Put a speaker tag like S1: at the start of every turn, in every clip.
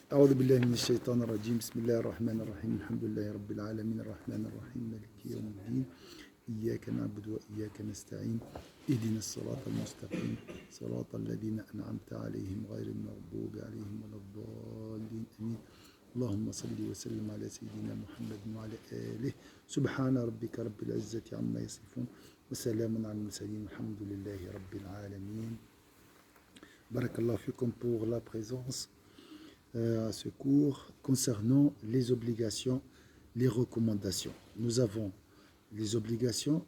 S1: أعوذ بالله من الشيطان الرجيم بسم الله الرحمن الرحيم الحمد لله رب العالمين الرحمن الرحيم مالك يوم الدين إياك نعبد وإياك نستعين اهدنا الصراط المستقيم صراط الذين أنعمت عليهم غير المغضوب عليهم ولا الضالين آمين اللهم صل وسلم على سيدنا محمد وعلى آله سبحان ربك رب العزة عما يصفون وسلام على المرسلين الحمد لله رب العالمين. Barakallahu fikum pour la présence à ce cours concernant les obligations, les recommandations. Nous avons les obligations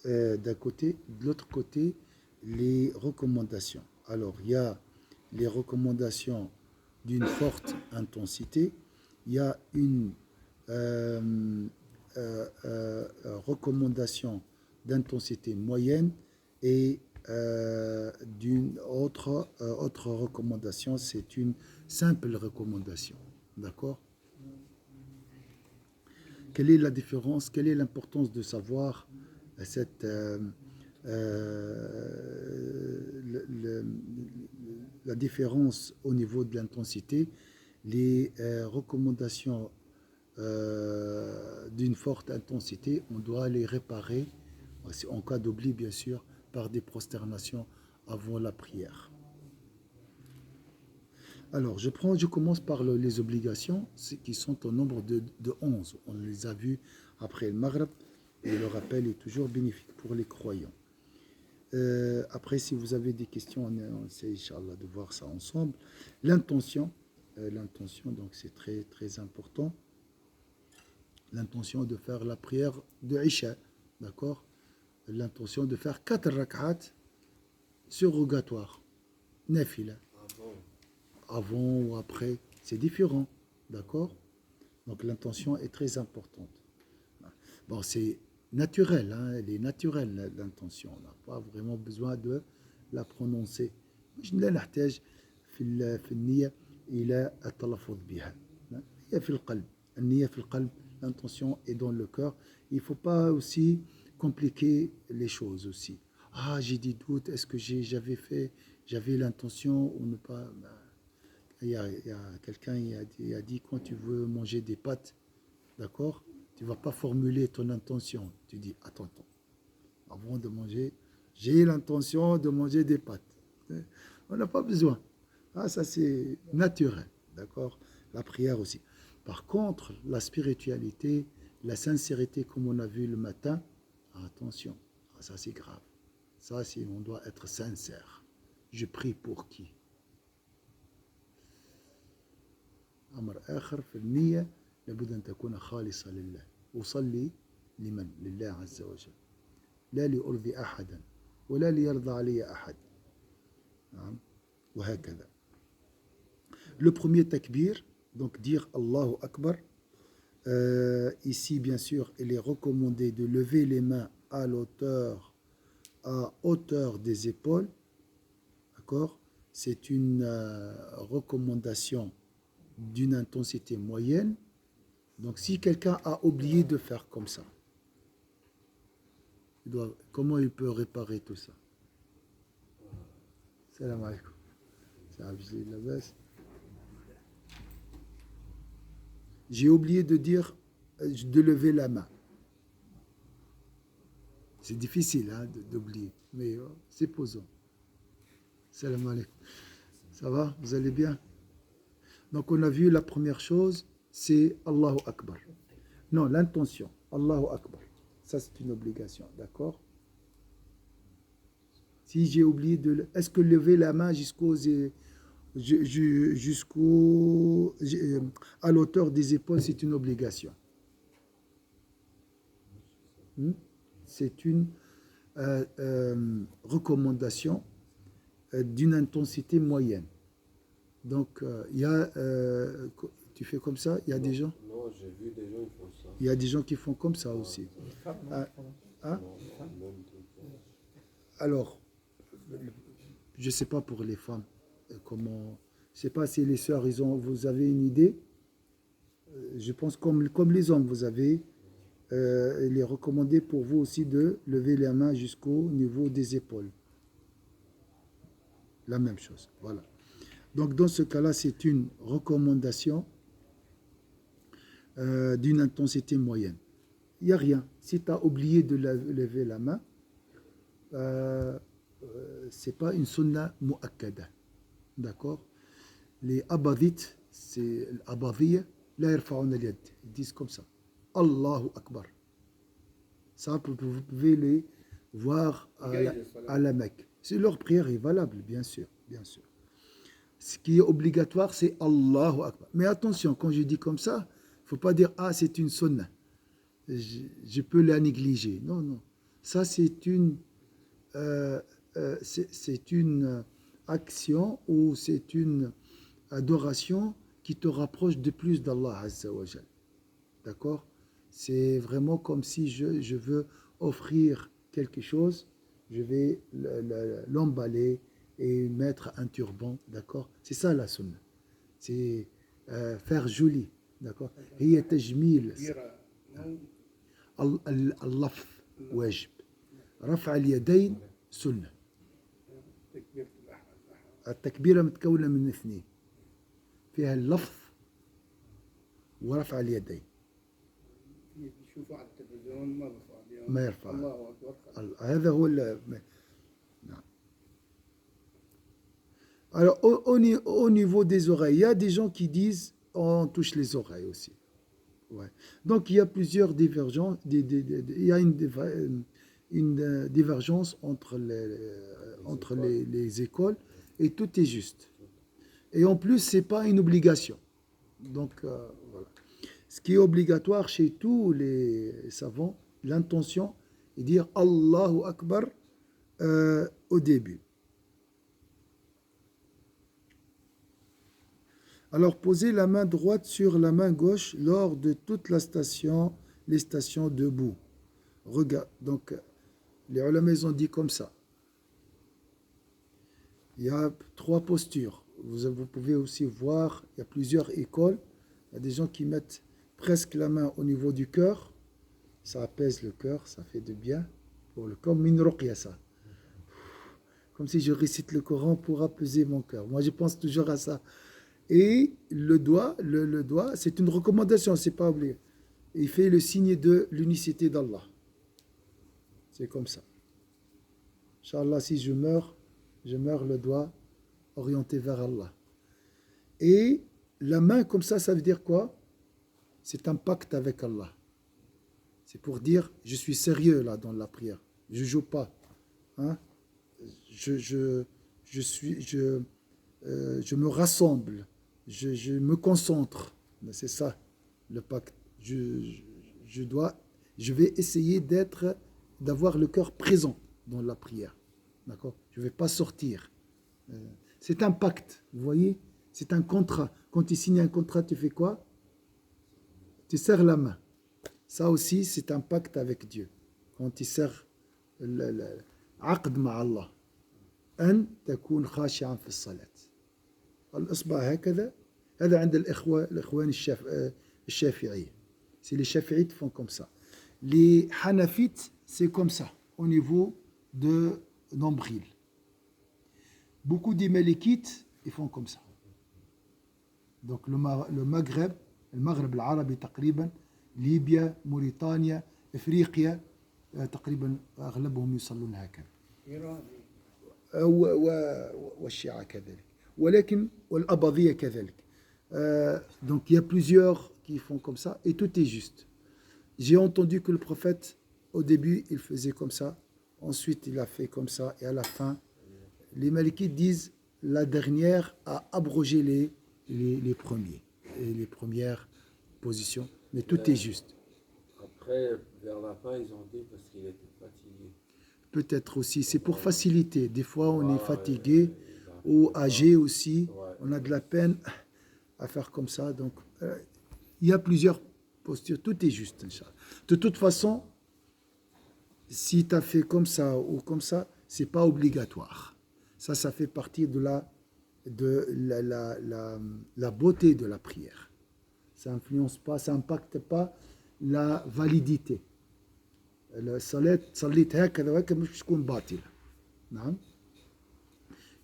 S1: d'un côté, de l'autre côté, les recommandations. Alors, il y a les recommandations d'une forte intensité, il y a une recommandation d'intensité moyenne et d'une autre recommandation, c'est une simple recommandation. D'accord? Quelle est la différence, quelle est l'importance de savoir cette, la différence au niveau de l'intensité? Les recommandations d'une forte intensité, on doit les réparer, en cas d'oubli bien sûr, par des prosternations avant la prière. Alors, je commence par les obligations qui sont au nombre de 11. On les a vues après le Maghreb et le rappel est toujours bénéfique pour les croyants. Après, si vous avez des questions, on essaie, Inch'Allah, de voir ça ensemble. L'intention, donc c'est très, très important. L'intention de faire la prière de Isha, d'accord? L'intention de faire 4 rak'at surrogatoires, nafila. Avant ou après, c'est différent, d'accord? Donc l'intention est très importante. Bon, c'est naturel, hein, elle est naturelle l'intention, on n'a pas vraiment besoin de la prononcer. مش نحتاج في النية إلى التلفظ بها. هي في القلب، النية في القلب, l'intention est dans le cœur. Il ne faut pas aussi compliquer les choses aussi. Ah, j'ai des doutes, est-ce que j'avais l'intention ou ne pas? Il y a quelqu'un qui a dit quand tu veux manger des pâtes, d'accord, tu ne vas pas formuler ton intention. Tu dis attends, avant de manger, j'ai l'intention de manger des pâtes. On n'a pas besoin. Ah, ça c'est naturel, d'accord. La prière aussi. Par contre, la spiritualité, la sincérité, comme on a vu le matin, attention, ça c'est grave. Ça, c'est, on doit être sincère. Je prie pour qui? أمر آخر في النية لابد أن تكون خالصة لله. أصلي لمن؟ لله عز وجل. لا لأرضي أحدا ولا ليرضى علي أحد. نعم. وهكذا. Le premier takbir, donc dire Allahu Akbar. Ici, bien sûr, il est recommandé de lever les mains à hauteur des épaules. D'accord? C'est une recommandation d'une intensité moyenne. Donc, si quelqu'un a oublié de faire comme ça, comment il peut réparer tout ça? Salam alaikum. J'ai oublié de dire, de lever la main. C'est difficile hein, d'oublier, mais supposons. Salam alaikum. Ça va? Vous allez bien? Donc on a vu la première chose, c'est Allahu Akbar. Non, l'intention, Allahu Akbar. Ça c'est une obligation, d'accord? Si j'ai oublié de... Est-ce que lever la main à l'auteur des épaules, c'est une obligation? C'est une recommandation d'une intensité moyenne. Donc, il y a... tu fais comme ça? Il y a des gens?
S2: Non, j'ai vu des gens qui font ça.
S1: Il y a des gens qui font comme ça aussi. Hein? Alors, je ne sais pas pour les femmes, comment... Je ne sais pas si les sœurs, vous avez une idée. Je pense comme les hommes, vous avez... il est recommandé pour vous aussi de lever les mains jusqu'au niveau des épaules. La même chose, voilà. Donc, dans ce cas-là, c'est une recommandation d'une intensité moyenne. Il n'y a rien. Si tu as oublié de lever la main, c'est pas une sunna mu'akkada. D'accord? Les abadites, c'est l'abadiyya, la yarfa'una al-yad. Ils disent comme ça. Allahu Akbar. Ça, vous pouvez les voir à la Mecque. C'est leur prière est valable, bien sûr, bien sûr. Ce qui est obligatoire, c'est Allahu Akbar. Mais attention, quand je dis comme ça, il ne faut pas dire ah c'est une sunna. Je peux la négliger. Non, non. Ça c'est une action ou c'est une adoration qui te rapproche de plus d'Allah Azza wa Jal. D'accord? C'est vraiment comme si je veux offrir quelque chose, je vais l'emballer et mettre un turban, d'accord? C'est ça la sunna. C'est faire joli, d'accord? هي تجميل اللفظ واجب رفع اليدين سنة التكبيرة متكونة من اثنين فيها اللفظ ورفع اليدين
S3: يشوفوا على التلفزيون
S1: ما يرفع
S3: الله أكبر
S1: هذا هو نعم. Alors au niveau des oreilles, il y a des gens qui disent on touche les oreilles aussi. Ouais. Donc il y a plusieurs divergences, il y a une divergence entre les écoles et tout est juste. Et en plus, ce n'est pas une obligation. Donc voilà. Ce qui est obligatoire chez tous les savants, l'intention est dire Allahu Akbar au début. Alors, posez la main droite sur la main gauche lors de toute les stations debout. Regarde, donc, les ulama ont dit comme ça. Il y a 3 postures. Vous pouvez aussi voir, il y a plusieurs écoles. Il y a des gens qui mettent presque la main au niveau du cœur. Ça apaise le cœur, ça fait du bien pour le corps. Min ruqya, ça. Comme si je récite le Coran pour apaiser mon cœur. Moi, je pense toujours à ça. Et le doigt, c'est une recommandation, c'est pas oublié. Il fait le signe de l'unicité d'Allah. C'est comme ça. Inch'Allah, si je meurs le doigt orienté vers Allah. Et la main comme ça veut dire quoi? C'est un pacte avec Allah. C'est pour dire, je suis sérieux là dans la prière. Je joue pas. Hein? Je me rassemble. Je me concentre. C'est ça, le pacte. Je vais essayer d'avoir le cœur présent dans la prière. D'accord? Je ne vais pas sortir. C'est un pacte, vous voyez? C'est un contrat. Quand tu signes un contrat, tu fais quoi? Tu serres la main. Ça aussi, c'est un pacte avec Dieu. Quand tu serres l'aqd ma'Allah. أن تكون خاشعا في الصلاة. الإصبع هكذا هذا عند الإخوان الشافعية. C'est les chafi'ites font comme ça. Les hanafites, c'est comme ça, au niveau de nombril. Beaucoup des malikites, ils font comme ça. Donc le Maghreb العربي تقريبا, ليبيا, موريتانيا, إفريقيا, تقريبا أغلبهم يصلون هكذا. والشيعة كذلك. ولكن والأباضية كذلك. Donc il y a plusieurs qui font comme ça et tout est juste. J'ai entendu que le prophète au début il faisait comme ça, ensuite il a fait comme ça et à la fin les malikites disent la dernière a abrogé les premiers et les premières positions, mais tout est juste.
S2: Après, vers la fin, ils ont dit parce qu'il était fatigué.
S1: Peut-être aussi, c'est pour faciliter. Des fois, on est fatigué ou âgé aussi. On a de la peine à faire comme ça. Donc, il y a plusieurs postures. Tout est juste, Inch'Allah. De toute façon, si tu as fait comme ça ou comme ça, c'est pas obligatoire. Ça fait partie de la beauté de la prière. Ça influence pas, ça impacte pas la validité. الصلاة صليت هكذا وهكذا مش تكون باطلة. نعم.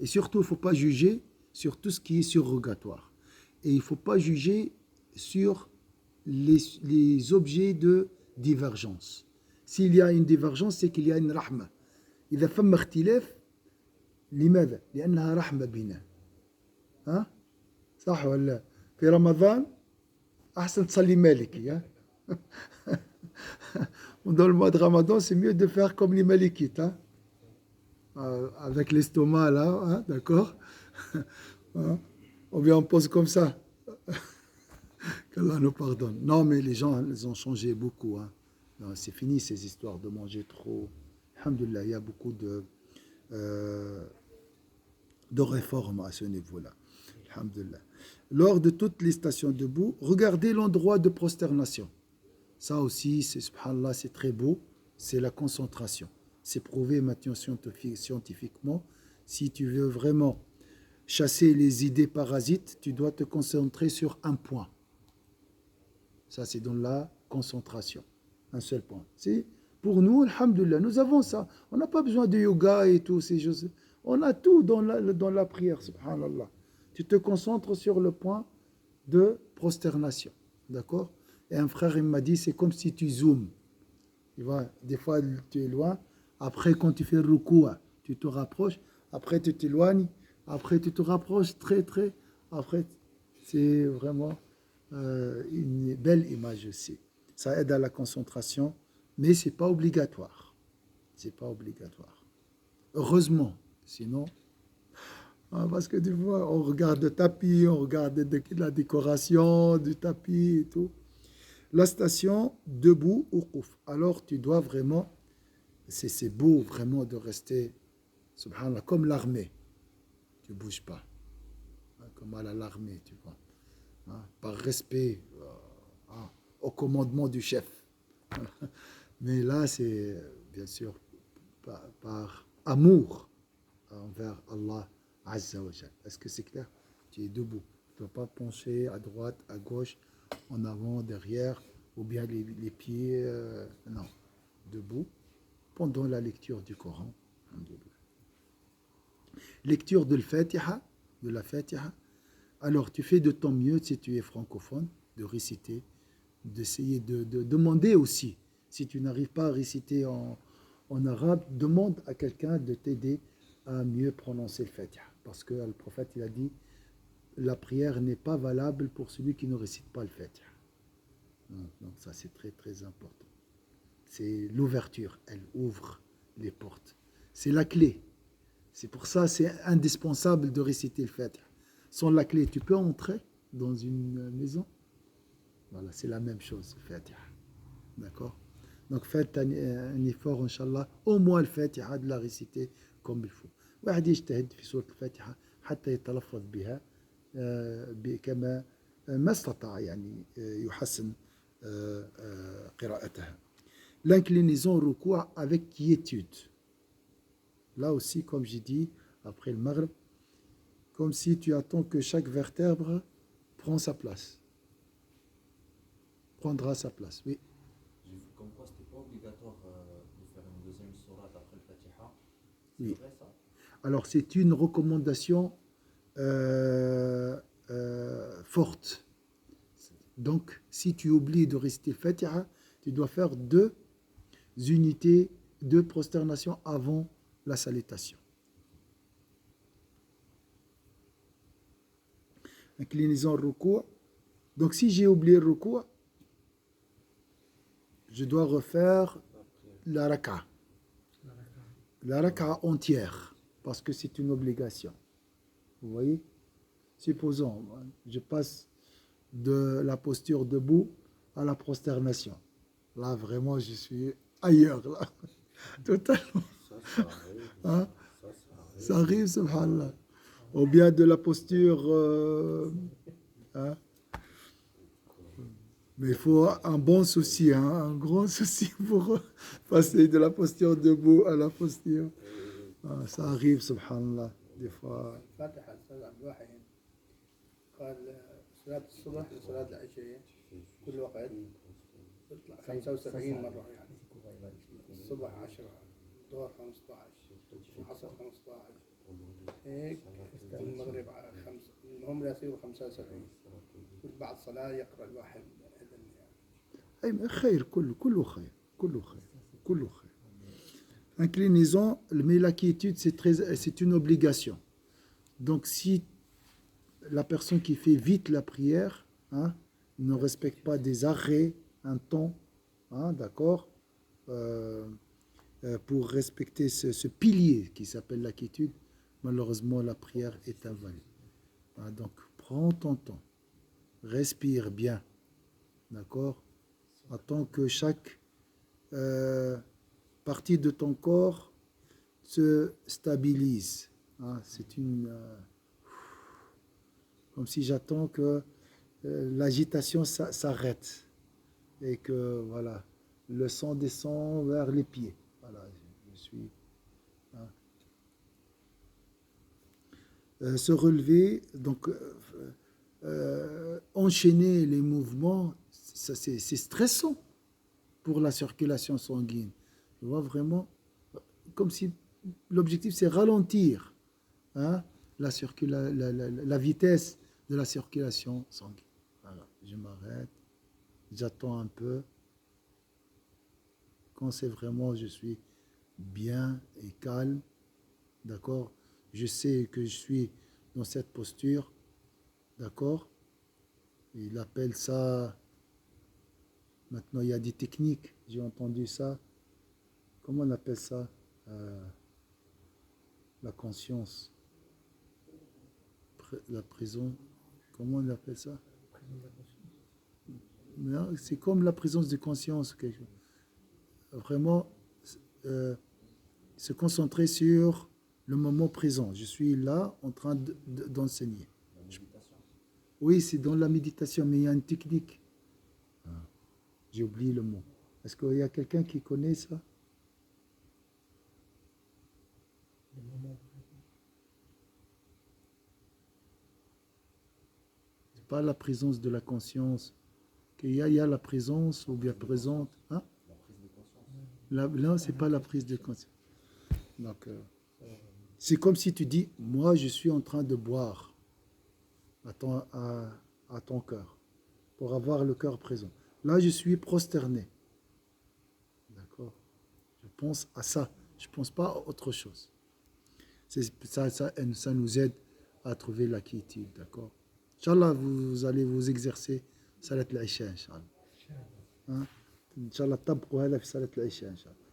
S1: Et surtout, il ne faut pas juger sur tout ce qui est surrogatoire. Et il ne faut pas juger sur les objets de divergence. S'il y a une divergence, c'est qu'il y a une rahma. إذا فما اختلاف لماذا؟ لأنها رحمة بنا. ها؟ صح ولا؟ في رمضان أحسن تصلي مالكي. ها؟ Dans le mois de Ramadan, c'est mieux de faire comme les Malikites. Hein? Avec l'estomac là, hein? D'accord? Hein? Ou bien on pose comme ça. Qu'Allah nous pardonne. Non, mais les gens, ils ont changé beaucoup. Hein. Non, c'est fini ces histoires de manger trop. Alhamdulillah, il y a beaucoup de réformes à ce niveau-là. Alhamdulillah. Lors de toutes les stations debout, regardez l'endroit de prosternation. Ça aussi, c'est, subhanallah, c'est très beau. C'est la concentration. C'est prouvé maintenant scientifiquement. Si tu veux vraiment chasser les idées parasites, tu dois te concentrer sur un point. Ça, c'est dans la concentration. Un seul point. C'est, pour nous, alhamdulillah, nous avons ça. On n'a pas besoin de yoga et tout ces choses. On a tout dans la prière, subhanallah. Tu te concentres sur le point de prosternation. D'accord? Et un frère, il m'a dit, c'est comme si tu zoomes. Tu vois, des fois, tu es loin. Après, quand tu fais le rukou, tu te rapproches. Après, tu t'éloignes. Après, tu te rapproches très. Après, c'est vraiment une belle image aussi. Ça aide à la concentration, mais ce n'est pas obligatoire. C'est pas obligatoire. Heureusement. Sinon, parce que des fois, on regarde le tapis, on regarde la décoration du tapis et tout. La station debout ou qouf. Alors, tu dois vraiment, c'est beau vraiment de rester, subhanallah, comme l'armée. Tu ne bouges pas. Comme à l'armée, tu vois. Par respect au commandement du chef. Mais là, c'est bien sûr par amour envers Allah Azza wa Jal. Est-ce que c'est clair? Tu es debout. Tu ne dois pas pencher à droite, à gauche, en avant, derrière, ou bien les pieds. Non. Debout pendant la lecture du Coran. Lecture de la Fatiha. Alors, tu fais de ton mieux, si tu es francophone, de réciter, d'essayer de demander aussi. Si tu n'arrives pas à réciter en arabe, demande à quelqu'un de t'aider à mieux prononcer le Fatiha. Parce que le prophète, il a dit, la prière n'est pas valable pour celui qui ne récite pas le Fatiha. Donc ça, c'est très important. C'est l'ouverture, elle ouvre les portes. C'est la clé. C'est pour ça, c'est indispensable de réciter le Fatiha. Sans la clé, tu peux entrer dans une maison. Voilà, c'est la même chose, le Fatiha. D'accord? Donc faites un effort, Inch'Allah, au moins le Fatiha, de la réciter comme il faut. واحد يجتهد في سورة الفاتحة حتى يتلفظ بها كما ما استطاع يعني يحسن قراءتها. L'inclinaison au ruku' avec quiétude. Là aussi, comme j'ai dit, après le Maghrib, comme si tu attends que chaque vertèbre prend sa place. Prendra sa place, oui.
S4: J'ai vu comme quoi c'était pas obligatoire de faire une deuxième sourate après le Fatiha. C'est
S1: Oui.
S4: vrai ça?
S1: Alors, c'est une recommandation forte. Donc, si tu oublies de réciter le Fatiha, tu dois faire 2 unités de prosternation avant la salutation. Inclinaison au ruku'. Donc, si j'ai oublié le ruku', je dois refaire la raka. La raka entière, parce que c'est une obligation. Vous voyez? Supposons, je passe de la posture debout à la prosternation. Là, vraiment, je suis ailleurs, là. Totalement.
S2: Ça arrive.
S1: Hein?
S2: Ça arrive.
S1: Ça arrive, subhanallah. Ou bien de la posture... hein? Mais il faut un bon souci, hein, un grand souci pour passer de la posture debout à la posture. Ça arrive, subhanallah, des fois.
S3: فاتح الأستاذ عبد الواحد قال صلاة الصبح وصلاة العشاء كل وقت تطلع 75 مرة يعني الصبح 10 الظهر 15 العصر 15 هيك كان المغرب على هم يصيروا 75 بعد صلاة يقرأ الواحد إذن يعني.
S1: أي خير كله خير كله خير كله خير. Inclinaison, mais la quiétude, c'est une obligation. Donc, si la personne qui fait vite la prière, hein, ne respecte pas des arrêts, un temps, hein, d'accord, pour respecter ce pilier qui s'appelle la quiétude, malheureusement, la prière est invalide. Hein, donc, prends ton temps, respire bien, d'accord, attends que chaque partie de ton corps se stabilise. Hein, c'est une... comme si j'attends que l'agitation s'arrête et que voilà, le sang descend vers les pieds. Voilà, je suis... Hein. Se relever, donc enchaîner les mouvements, c'est stressant pour la circulation sanguine. Tu vois, vraiment, comme si l'objectif c'est ralentir, hein, la vitesse de la circulation sanguine. Voilà, je m'arrête, j'attends un peu. Quand c'est vraiment, je suis bien et calme, d'accord, je sais que je suis dans cette posture, d'accord. Il appelle ça, maintenant il y a des techniques, j'ai entendu ça. Comment on appelle ça, la conscience, la prison, comment on appelle ça? C'est comme la présence de conscience. Vraiment, se concentrer sur le moment présent. Je suis là en train d'enseigner. Oui, c'est dans la méditation, mais il y a une technique. J'ai oublié le mot. Est-ce qu'il y a quelqu'un qui connaît ça? C'est pas la présence de la conscience. Il y a la présence ou bien présente. Hein? Là, c'est pas la prise de conscience. Donc, c'est comme si tu dis, moi, je suis en train de boire à ton cœur, pour avoir le cœur présent. Là, je suis prosterné. D'accord? Je pense à ça. Je ne pense pas à autre chose. Ça nous aide à trouver la quiétude. D'accord? Inch'Allah, vous allez vous exercer salat al-Isha, Inch'Allah. إن شاء الله تطبقوا هذا في صلاة العشاء إن شاء الله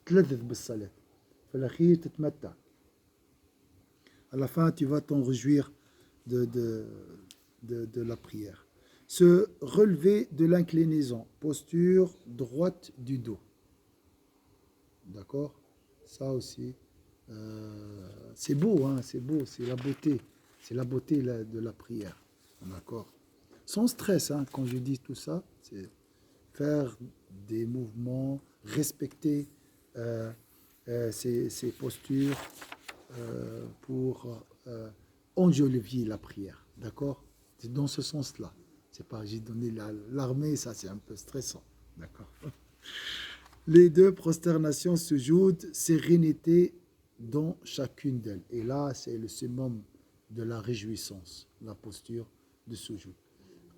S1: تتلذذ بالصلاة في الأخير تتمتع à la fin tu vas t'en réjouir de la prière. Se relever de l'inclinaison, posture droite du dos, d'accord, ça aussi c'est beau, hein, c'est beau, c'est la beauté de la prière, d'accord, sans stress, hein, quand je dis tout ça, c'est faire des mouvements, respecter ces postures pour enjoliver la prière. D'accord? C'est dans ce sens-là. C'est pas j'ai donné l'armée, ça c'est un peu stressant. D'accord? Les deux prosternations se jouent sérénité dans chacune d'elles. Et là, c'est le summum de la réjouissance, la posture de sujoud.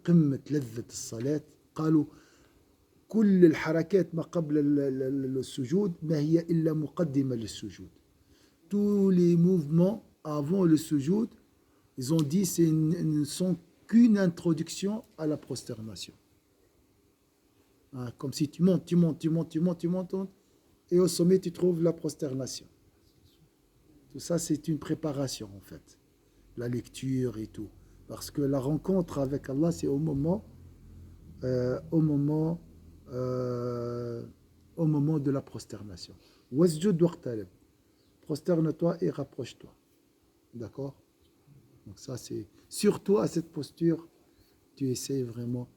S1: قمة لذة الصلاة قالوا كل الحركات ما قبل السجود ما هي إلا مقدمة للسجود. Tous les mouvements avant le sujoud, ils ont dit ne sont qu'une introduction à la prosternation. Hein, comme si tu montes, et au sommet tu trouves la prosternation. Tout ça c'est une préparation en fait, la lecture et tout. Parce que la rencontre avec Allah c'est au moment de la prosternation. Wasjud waqtarib. Prosterne-toi et rapproche-toi. D'accord? Donc ça c'est surtout à cette posture, tu essaies vraiment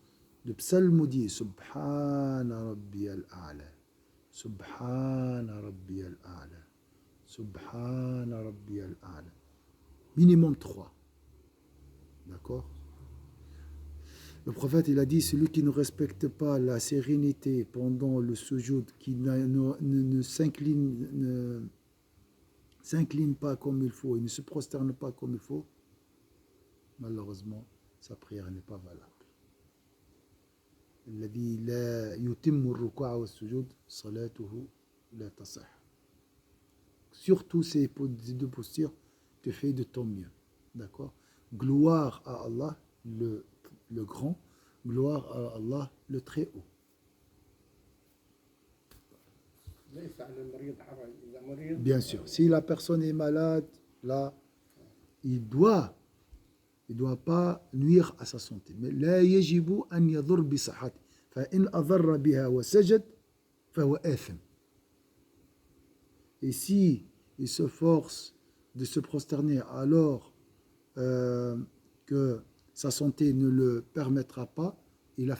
S1: de psalmodier Subhana Rabbiyal A'la, Subhana Rabbiyal A'la, Subhana Rabbiyal A'la. Minimum 3. D'accord? Le prophète, il a dit, celui qui ne respecte pas la sérénité pendant le sujoud, qui ne s'incline, s'incline pas comme il faut, il ne se prosterne pas comme il faut, malheureusement, sa prière n'est pas valable. الذي لا يتم الركوع والسجود صلاته لا تصح. Surtout ces deux postures, tu fais de ton mieux. D'accord? Gloire à Allah, le grand, gloire à Allah, le très haut.
S3: ليس على المريض حرج إذا مريض.
S1: Bien sûr, si la personne est malade, là, il doit pas nuire à sa santé. Mais لا يجب أن يضر بصحته. فإن أضر بها وسجد فهو آثم. Et si il se force de se prosterner alors que sa santé ne le permettra pas, il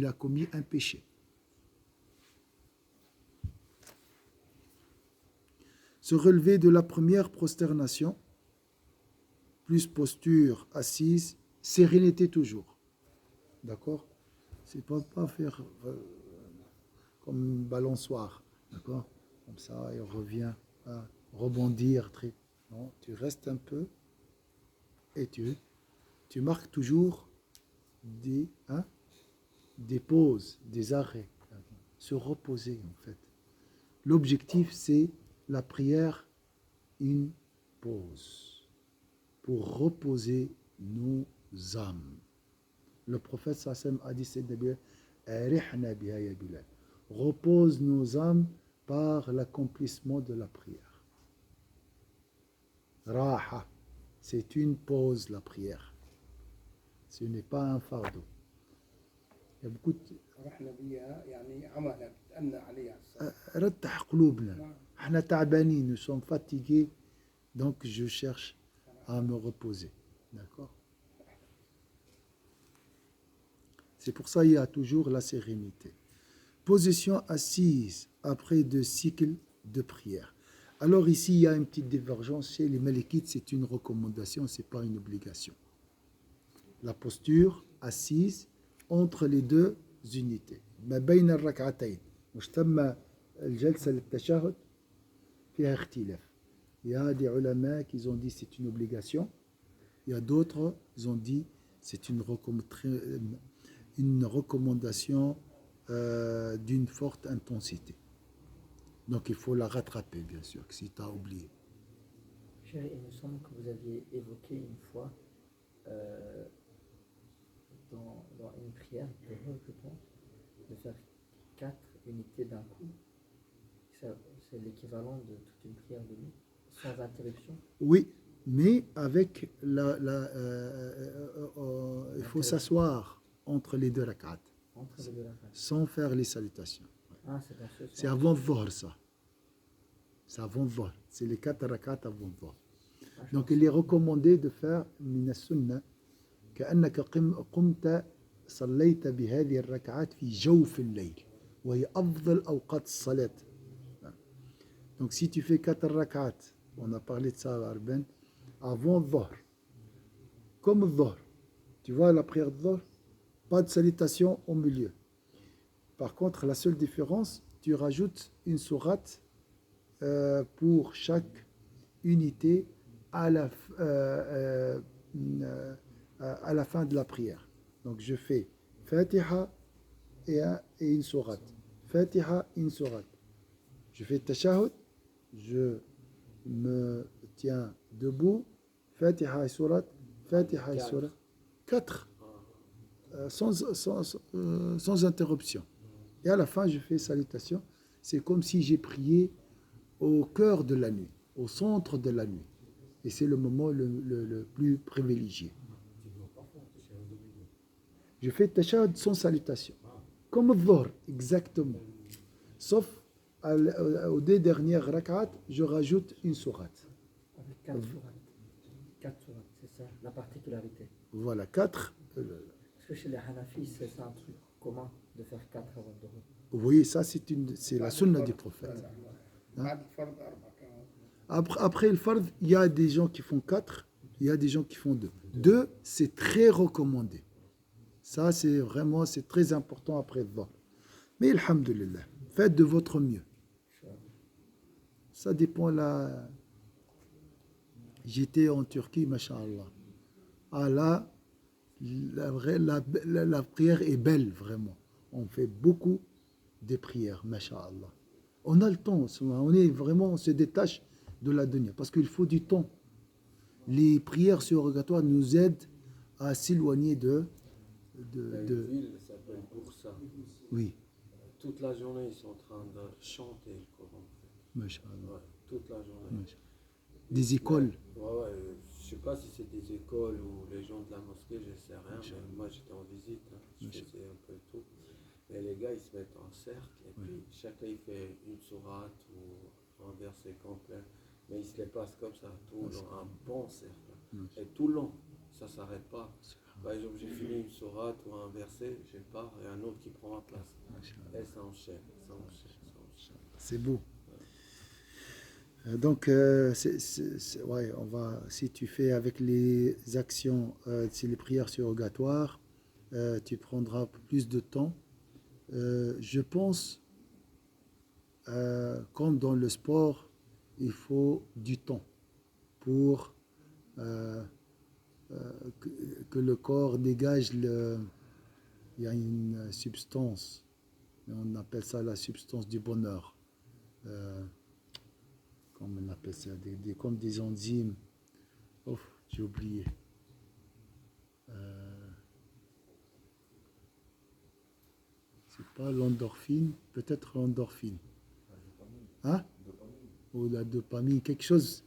S1: a commis un péché. Se relever de la première prosternation, plus posture assise, sérénité toujours. D'accord? C'est pas faire comme balançoire. D'accord? Comme ça, il revient à rebondir. Non, tu restes un peu et tu marques toujours des pauses, des arrêts. Se reposer, en fait. L'objectif, c'est la prière, une pause pour reposer nos âmes. Le prophète Sassem a dit, repose nos âmes par l'accomplissement de la prière. Raha, c'est une pause, la prière. Ce n'est pas un fardeau. Il y a beaucoup de... رتح قلوبنا. احنا تعبانين, nous sommes fatigués, donc je cherche à me reposer. D'accord? C'est pour ça qu'il y a toujours la sérénité. Position assise après 2 cycles de prière. Alors ici, il y a une petite divergence. Chez les Malikites, c'est une recommandation, ce n'est pas une obligation. La posture assise entre les 2 unités. ما بين الركعتين مش تم الجلسة للتشهد فيها اختلاف. Il y a des ulama qui ont dit c'est une obligation. Il y a d'autres qui ont dit c'est une recommandation d'une forte intensité. Donc il faut la rattraper, bien sûr, si tu as oublié.
S5: Chérie, il me semble que vous aviez évoqué une fois dans une prière, je pense, de faire 4 unités d'un coup. C'est l'équivalent de toute une prière de nuit, sans interruption.
S1: Oui, mais avec il faut s'asseoir entre les 2 rak'at, sans faire les salutations.
S5: Ah, c'est dans ce sens.
S1: C'est avant Dhuhr, ça. C'est avant Dhuhr. C'est les 4 rak'at avant Dhuhr. Donc il est recommandé de faire من السنة كأنك قمت صليت بهذه الركعات في جوف الليل وهي أفضل أوقات الصلاة. Donc si tu fais 4 rak'at, on a parlé de ça à Arben, avant Dhuhr, comme Dhuhr, tu vois la prière de Dhuhr, pas de salutation au milieu. Par contre, la seule différence, tu rajoutes une sourate pour chaque unité à la fin de la prière. Donc je fais Fatiha et une sourate. Fatiha, une sourate. Je fais Tashahhud, je me tiens debout, Fatiha et sourate, Fatiha et sourate. 4, sans interruption. Et à la fin, je fais salutation. C'est comme si j'ai prié au cœur de la nuit, au centre de la nuit. Et c'est le moment le plus privilégié. Je fais tashahhud sans salutation. Comme le Dhuhr, exactement. Sauf aux 2 dernières rak'at, je rajoute une sourate.
S5: Avec 4 sourates. 4 sourates, c'est ça, la particularité.
S1: Voilà, 4.
S5: Parce que chez les Hanafis, c'est un truc commun de faire 4 avant de dormir.
S1: Vous voyez, ça, c'est la sunna du prophète. Après le fard, il y a des gens qui font 4, il y a des gens qui font 2. 2, c'est très recommandé. Ça, c'est très important après le Dhuhr. Mais alhamdulillah, faites de votre mieux. Ça dépend j'étais en Turquie, masha'Allah. Ah là, la prière est belle, vraiment. On fait beaucoup de prières, masha'Allah. On a le temps, on est vraiment, on se détache de la dunya, parce qu'il faut du temps. Les prières surrogatoires nous aident à s'éloigner
S2: Il y a une ville qui s'appelle Bursa.
S1: Oui,
S2: Toute la journée, ils sont en train de chanter le Coran.
S1: masha'Allah.
S2: Ouais, toute la journée.
S1: Masha'Allah. Des écoles.
S2: Ouais, je sais pas si c'est des écoles ou les gens de la mosquée, je sais rien. Mais moi, j'étais en visite, hein, je faisais un peu tout. Et les gars, ils se mettent en cercle et puis chacun il fait une sourate ou un verset complet. Mais ils se les passent comme ça, tout le long, un bon cercle. Et tout le long, ça s'arrête pas. Par exemple, j'ai fini une sourate ou un verset, je pars et un autre qui prend ma place. Et ça enchaîne, ça enchaîne, ça enchaîne.
S1: C'est beau. Donc, ouais, on va, si tu fais avec les actions, c'est les prières surrogatoires, tu prendras plus de temps. Je pense, comme dans le sport, il faut du temps pour que, que le corps dégage le. Il y a une substance, on appelle ça la substance du bonheur. Comment on appelle ça, comme des enzymes. Oh, j'ai oublié. C'est pas l'endorphine, peut-être l'endorphine. Hein? Ou la dopamine, quelque chose.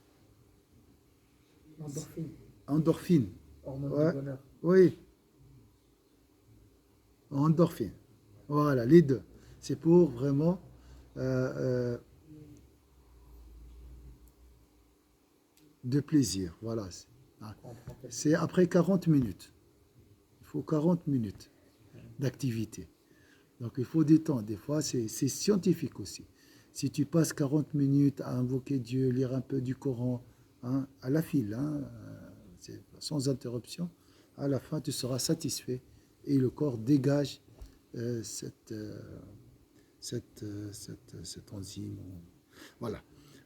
S5: Endorphine,
S1: Endorphine.
S5: hormone
S1: Ouais.
S5: du bonheur.
S1: Oui. Endorphine. Voilà, les deux. C'est pour vraiment de plaisir. Voilà. C'est après 40 minutes. Il faut 40 minutes d'activité. Donc il faut du temps. Des fois, c'est scientifique aussi. Si tu passes 40 minutes à invoquer Dieu, lire un peu du Coran, hein, à la file, hein, sans interruption, à la fin, tu seras satisfait et le corps dégage cette enzyme. Voilà.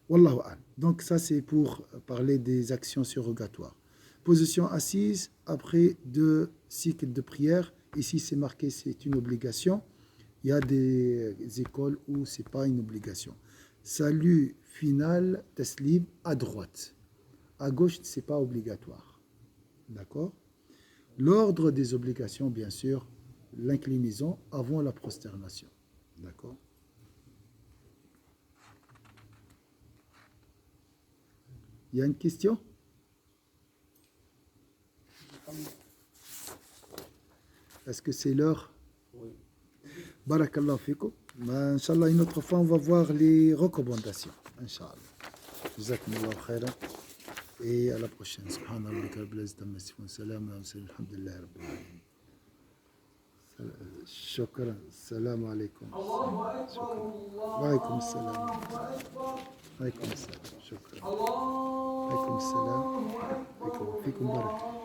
S1: Wallahu a'lam. Donc ça, c'est pour parler des actions surrogatoires. Position assise, après 2 cycles de prière. Ici, c'est marqué, c'est une obligation. Il y a des écoles où ce n'est pas une obligation. Salut final, taslim, à droite. À gauche, ce n'est pas obligatoire. D'accord? L'ordre des obligations, bien sûr, l'inclinaison avant la prosternation. D'accord? Il y a une question? Est-ce que c'est l'heure?
S2: Oui.
S1: Barakallahu fikum. Inch'Allah, une autre fois, on va voir les recommandations. Inch'Allah. Jazakumullahu khairan. Et à la prochaine. Subhanallah, rabbil izzati amma yasifun. Salam ala mursalin. Alhamdulillahi rabbil alamin. شكرا السلام عليكم شكرا وعليكم السلام وعليكم السلام شكرا وعليكم السلام فيكم بركة